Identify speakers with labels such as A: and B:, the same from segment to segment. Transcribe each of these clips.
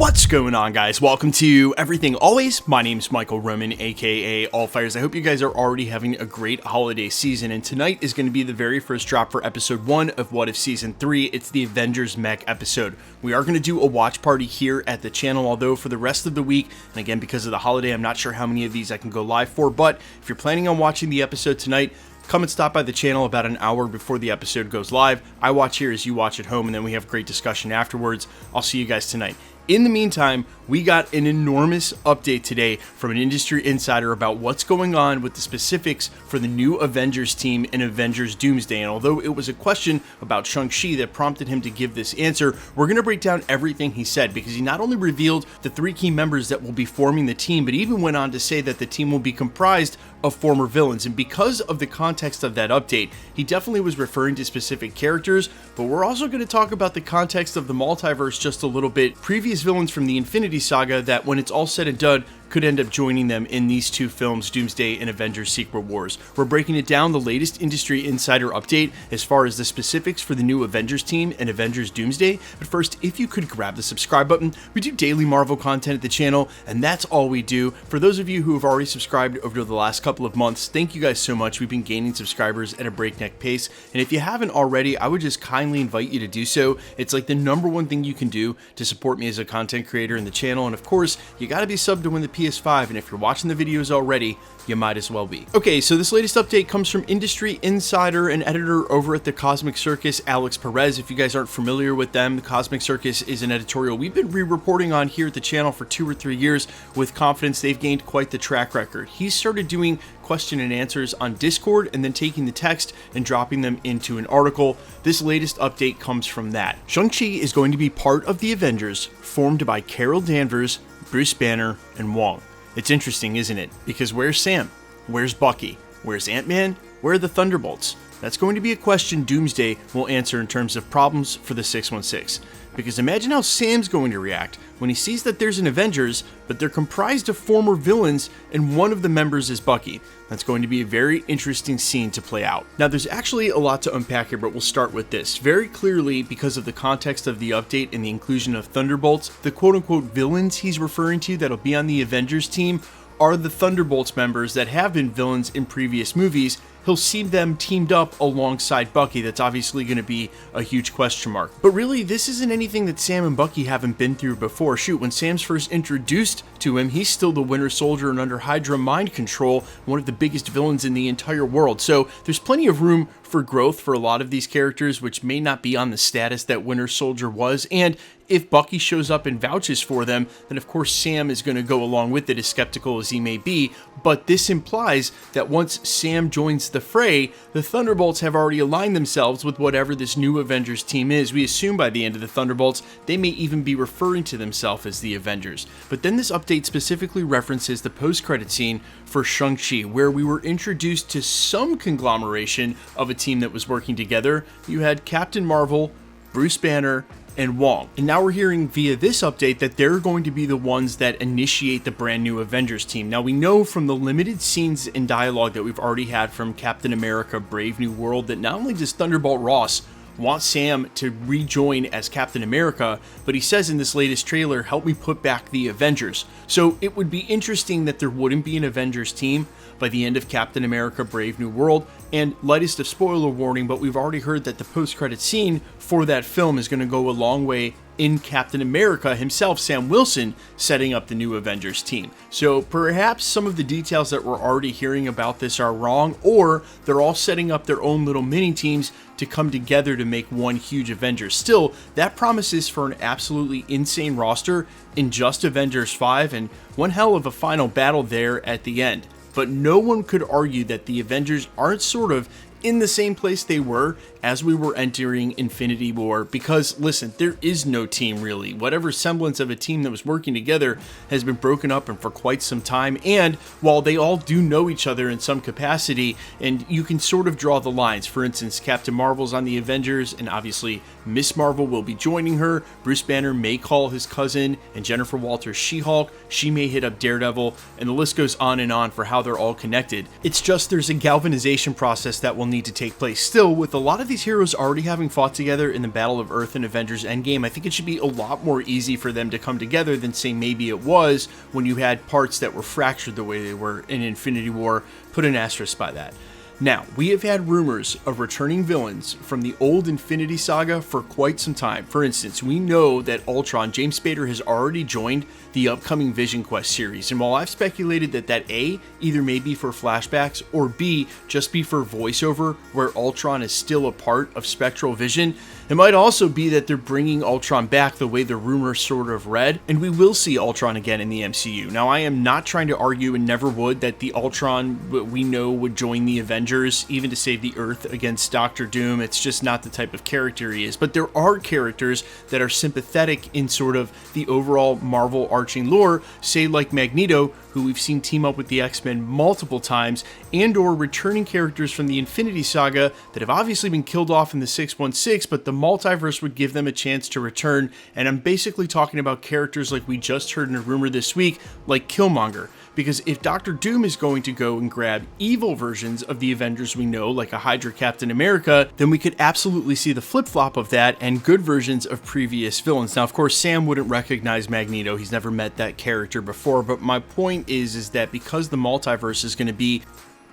A: What's going on, guys? Welcome to Everything Always. My name's Michael Roman, aka Allfires. I hope you guys are already having a great holiday season, and tonight is going to be the very first drop for episode 1 of What If Season 3. It's the Avengers Mech episode. We are going to do a watch party here at the channel, although for the rest of the week, and again because of the holiday, I'm not sure how many of these I can go live for, but if you're planning on watching the episode tonight, come and stop by the channel about an hour before the episode goes live. I watch here as you watch at home, and then we have great discussion afterwards. I'll see you guys tonight. In the meantime, we got an enormous update today from an industry insider about what's going on with the specifics for the new Avengers team in Avengers Doomsday. And although it was a question about Shang-Chi that prompted him to give this answer, we're going to break down everything he said, because he not only revealed the 3 key members that will be forming the team, but even went on to say that the team will be comprised of former villains. And because of the context of that update, he definitely was referring to specific characters, but we're also going to talk about the context of the multiverse just a little bit. Previous villains from the Infinity Saga that, when it's all said and done, could end up joining them in these 2 films, Doomsday and Avengers Secret Wars. We're breaking it down, the latest industry insider update as far as the specifics for the new Avengers team and Avengers Doomsday. But first, if you could grab the subscribe button. We do daily Marvel content at the channel, and that's all we do. For those of you who have already subscribed over the last couple of months, thank you guys so much. We've been gaining subscribers at a breakneck pace, and if you haven't already, I would just kindly invite you to do so. It's like the #1 thing you can do to support me as a content creator in the channel, and of course, you gotta be subbed to win the PS5, and if you're watching the videos already, you might as well be. Okay, so this latest update comes from industry insider and editor over at the Cosmic Circus, Alex Perez. If you guys aren't familiar with them, the Cosmic Circus is an editorial we've been re-reporting on here at the channel for 2 or 3 years. With confidence, they've gained quite the track record. He started doing question and answers on Discord and then taking the text and dropping them into an article. This latest update comes from that. Shang-Chi is going to be part of the Avengers, formed by Carol Danvers, Bruce Banner, and Wong. It's interesting, isn't it? Because where's Sam? Where's Bucky? Where's Ant-Man? Where are the Thunderbolts? That's going to be a question Doomsday will answer in terms of problems for the 616. Because imagine how Sam's going to react when he sees that there's an Avengers, but they're comprised of former villains and one of the members is Bucky. That's going to be a very interesting scene to play out. Now, there's actually a lot to unpack here, but we'll start with this. Very clearly, because of the context of the update and the inclusion of Thunderbolts, the quote-unquote villains he's referring to that'll be on the Avengers team are the Thunderbolts members that have been villains in previous movies. He'll see them teamed up alongside Bucky. That's obviously going to be a huge question mark. But really, this isn't anything that Sam and Bucky haven't been through before. Shoot, when Sam's first introduced to him, he's still the Winter Soldier and under Hydra mind control, one of the biggest villains in the entire world. So there's plenty of room for growth for a lot of these characters, which may not be on the status that Winter Soldier was. And if Bucky shows up and vouches for them, then of course Sam is going to go along with it, as skeptical as he may be. But this implies that once Sam joins the fray, the Thunderbolts have already aligned themselves with whatever this new Avengers team is. We assume by the end of the Thunderbolts, they may even be referring to themselves as the Avengers. But then this update specifically references the post-credit scene for Shang-Chi, where we were introduced to some conglomeration of a team that was working together. You had Captain Marvel, Bruce Banner, and Wong. And now we're hearing via this update that they're going to be the ones that initiate the brand new Avengers team. Now, we know from the limited scenes and dialogue that we've already had from Captain America Brave New World that not only does Thunderbolt Ross want Sam to rejoin as Captain America, but he says in this latest trailer, help me put back the Avengers. So it would be interesting that there wouldn't be an Avengers team by the end of Captain America Brave New World. And lightest of spoiler warning, but we've already heard that the post-credit scene for that film is going to go a long way in Captain America himself, Sam Wilson, setting up the new Avengers team. So perhaps some of the details that we're already hearing about this are wrong, or they're all setting up their own little mini teams to come together to make one huge Avengers. Still, that promises for an absolutely insane roster in just Avengers 5, and one hell of a final battle there at the end. But no one could argue that the Avengers aren't sort of in the same place they were as we were entering Infinity War, because listen, there is no team really. Whatever semblance of a team that was working together has been broken up and for quite some time, and while they all do know each other in some capacity, and you can sort of draw the lines. For instance, Captain Marvel's on the Avengers, and obviously Miss Marvel will be joining her. Bruce Banner may call his cousin, and Jennifer Walters She-Hulk, she may hit up Daredevil, and the list goes on and on for how they're all connected. It's just there's a galvanization process that will need to take place. Still, with a lot of these heroes already having fought together in the Battle of Earth and Avengers Endgame, I think it should be a lot more easy for them to come together than, say, maybe it was when you had parts that were fractured the way they were in Infinity War. Put an asterisk by that. Now, we have had rumors of returning villains from the old Infinity Saga for quite some time. For instance, we know that Ultron, James Spader, has already joined the upcoming Vision Quest series, and while I've speculated that A, either may be for flashbacks, or B, just be for voiceover, where Ultron is still a part of Spectral Vision, it might also be that they're bringing Ultron back the way the rumors sort of read, and we will see Ultron again in the MCU. Now, I am not trying to argue, and never would, that the Ultron we know would join the Avengers, even to save the Earth against Doctor Doom. It's just not the type of character he is. But there are characters that are sympathetic in sort of the overall Marvel arching lore, say like Magneto, who we've seen team up with the X-Men multiple times, and or returning characters from the Infinity Saga that have obviously been killed off in the 616, but the multiverse would give them a chance to return. And I'm basically talking about characters like we just heard in a rumor this week, like Killmonger. Because if Doctor Doom is going to go and grab evil versions of the Avengers we know, like a Hydra Captain America, then we could absolutely see the flip-flop of that and good versions of previous villains. Now, of course, Sam wouldn't recognize Magneto. He's never met that character before, but my point is that because the multiverse is going to be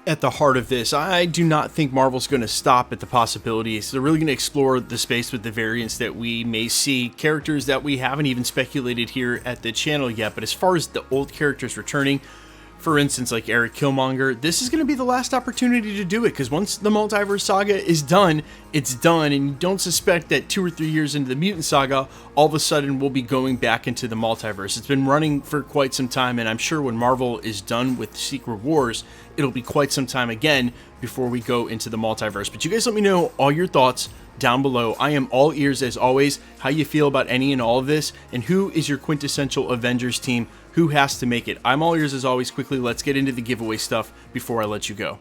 A: at the heart of this, I do not think Marvel's going to stop at the possibilities. They're really going to explore the space with the variants that we may see, characters that we haven't even speculated here at the channel yet. But as far as the old characters returning, for instance, like Eric Killmonger, this is going to be the last opportunity to do it, because once the Multiverse Saga is done, it's done, and you don't suspect that 2 or 3 years into the Mutant Saga, all of a sudden we'll be going back into the multiverse. It's been running for quite some time, and I'm sure when Marvel is done with Secret Wars, it'll be quite some time again before we go into the multiverse. But you guys let me know all your thoughts down below. I am all ears as always, how you feel about any and all of this, and who is your quintessential Avengers team, who has to make it. I'm all ears as always. Quickly, let's get into the giveaway stuff before I let you go.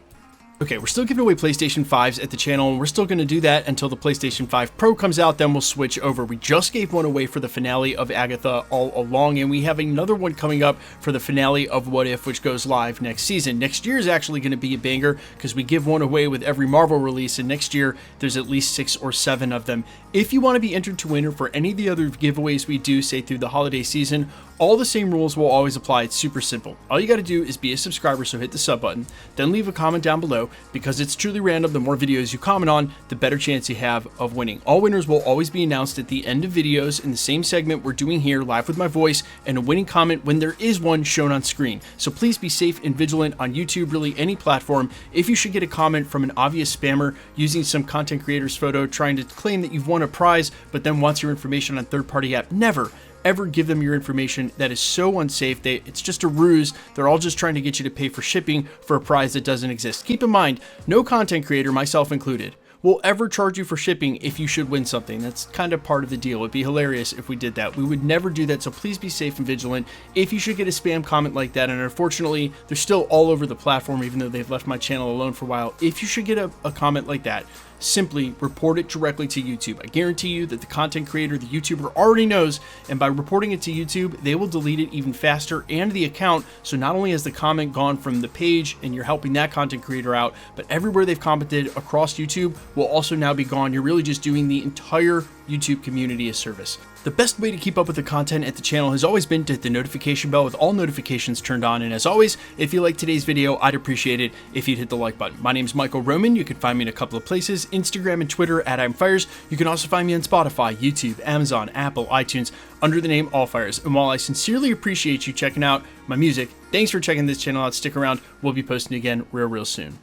A: Okay, we're still giving away PlayStation 5s at the channel, and we're still going to do that until the PlayStation 5 Pro comes out, then we'll switch over. We just gave one away for the finale of Agatha all along, and we have another one coming up for the finale of What If, which goes live next season. Next year is actually going to be a banger, because we give one away with every Marvel release, and next year there's at least 6 or 7 of them. If you want to be entered to win for any of the other giveaways we do, say through the holiday season, all the same rules will always apply. It's super simple. All you got to do is be a subscriber, so hit the sub button, then leave a comment down below. Because it's truly random, the more videos you comment on, the better chance you have of winning. All winners will always be announced at the end of videos in the same segment we're doing here, live with my voice, and a winning comment when there is one shown on screen. So please be safe and vigilant on YouTube, really any platform. If you should get a comment from an obvious spammer using some content creator's photo trying to claim that you've won a prize, but then wants your information on third-party app, never ever give them your information. That is so unsafe. It's just a ruse. They're all just trying to get you to pay for shipping for a prize that doesn't exist. Keep in mind, no content creator, myself included, will ever charge you for shipping if you should win something. That's kind of part of the deal. It'd be hilarious if we did that. We would never do that, so please be safe and vigilant. If you should get a spam comment like that, and unfortunately, they're still all over the platform, even though they've left my channel alone for a while. If you should get a comment like that, simply report it directly to YouTube. I guarantee you that the content creator, the YouTuber, already knows, and by reporting it to YouTube, they will delete it even faster and the account. So not only has the comment gone from the page and you're helping that content creator out, but everywhere they've commented across YouTube will also now be gone. You're really just doing the entire YouTube community a service. The best way to keep up with the content at the channel has always been to hit the notification bell with all notifications turned on. And as always, if you like today's video, I'd appreciate it if you'd hit the like button. My name's Michael Roman. You can find me in a couple of places, Instagram and Twitter at I'mFires. You can also find me on Spotify, YouTube, Amazon, Apple, iTunes under the name Allfires. And while I sincerely appreciate you checking out my music, thanks for checking this channel out. Stick around. We'll be posting again real soon.